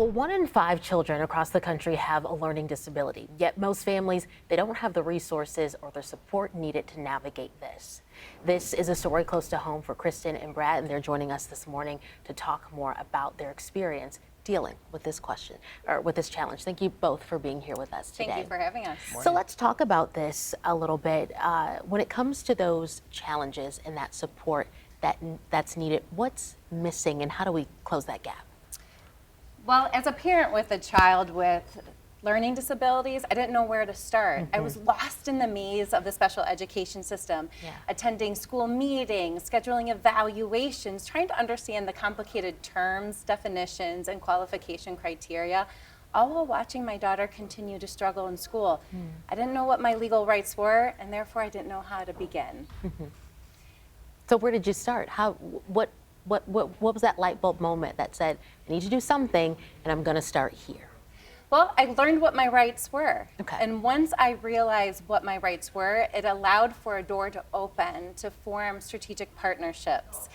Well, 1 in 5 children across the country have a learning disability, yet most families, they don't have the resources or the support needed to navigate this. This is a story close to home for Kristin and Brad, and they're joining us this morning to talk more about their experience dealing with this question, or with this challenge. Thank you both for being here with us today. Thank you for having us. So let's talk about this a little bit. When it comes to those challenges and that support that's needed, what's missing and how do we close that gap? Well, as a parent with a child with learning disabilities, I didn't know where to start. I was lost in the maze of the special education system, attending school meetings, scheduling evaluations, trying to understand the complicated terms, definitions, and qualification criteria, all while watching my daughter continue to struggle in school. I didn't know what my legal rights were, and therefore I didn't know how to begin. So where did you start? What was that light bulb moment that said, I need to do something and I'm gonna start here? Well, I learned what my rights were. Okay. And once I realized what my rights were, it allowed for a door to open to form strategic partnerships,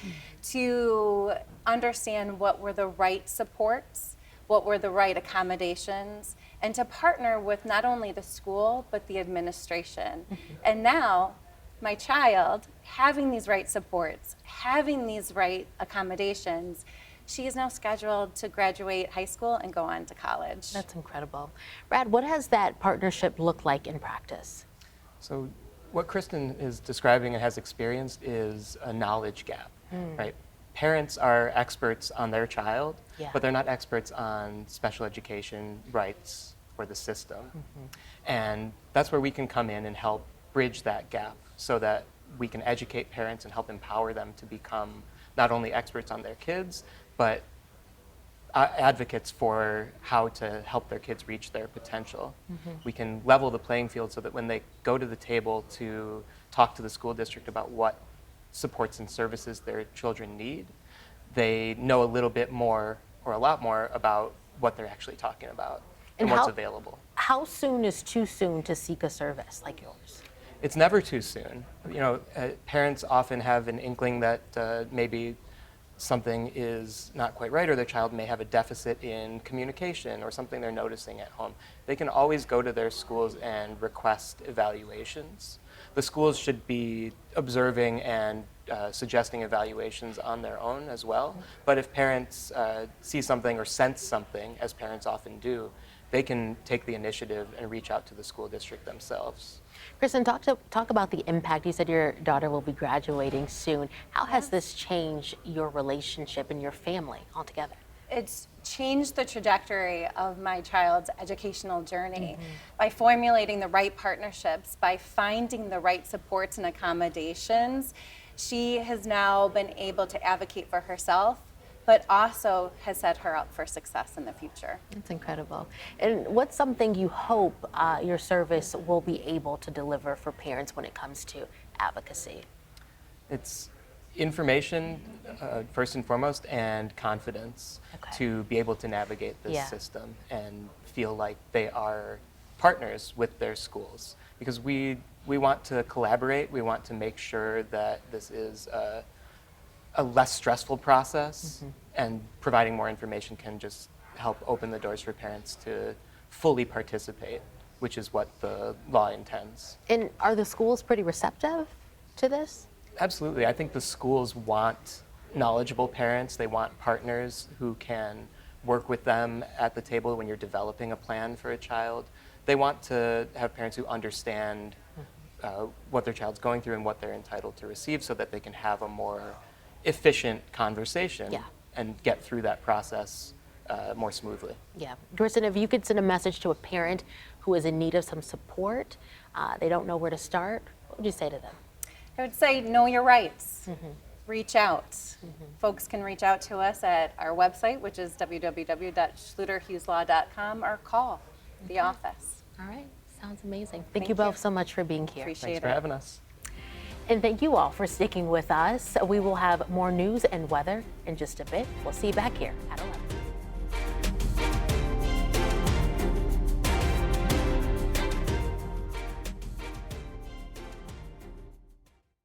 to understand what were the right supports, what were the right accommodations, and to partner with not only the school, but the administration. And now, my child, having these right supports, having these right accommodations, she is now scheduled to graduate high school and go on to college. That's incredible. Brad, what has that partnership looked like in practice? So what Kristin is describing and has experienced is a knowledge gap, right? Parents are experts on their child, but they're not experts on special education rights or the system. And that's where we can come in and help bridge that gap so that we can educate parents and help empower them to become not only experts on their kids, but advocates for how to help their kids reach their potential. We can level the playing field so that when they go to the table to talk to the school district about what supports and services their children need, they know a little bit more or a lot more about what they're actually talking about and what's available. How soon is too soon to seek a service like yours? It's never too soon. You know, parents often have an inkling that maybe something is not quite right, or their child may have a deficit in communication or something they're noticing at home. They can always go to their schools and request evaluations. The schools should be observing and suggesting evaluations on their own as well. But if parents see something or sense something, as parents often do, they can take the initiative and reach out to the school district themselves. Kristin, talk about the impact. You said your daughter will be graduating soon. How has this changed your relationship and your family altogether? It's changed the trajectory of my child's educational journey by formulating the right partnerships, by finding the right supports and accommodations. She has now been able to advocate for herself, but also has set her up for success in the future. That's incredible. And what's something you hope your service will be able to deliver for parents when it comes to advocacy? It's information, first and foremost, and confidence to be able to navigate this system and feel like they are partners with their schools. Because we want to collaborate, we want to make sure that this is a less stressful process, and providing more information can just help open the doors for parents to fully participate, which is what the law intends. And are the schools pretty receptive to this? Absolutely. I think the schools want knowledgeable parents. They want partners who can work with them at the table when you're developing a plan for a child. They want to have parents who understand what their child's going through and what they're entitled to receive so that they can have a more efficient conversation and get through that process more smoothly. Yeah. Kristin, if you could send a message to a parent who is in need of some support, they don't know where to start, what would you say to them? I would say know your rights. Reach out. Folks can reach out to us at our website, which is www.schluterhugheslaw.com, or call the office. All right. Sounds amazing. Thank you both so much for being here. Appreciate it. Thanks for having us. And thank you all for sticking with us. We will have more news and weather in just a bit. We'll see you back here at 11.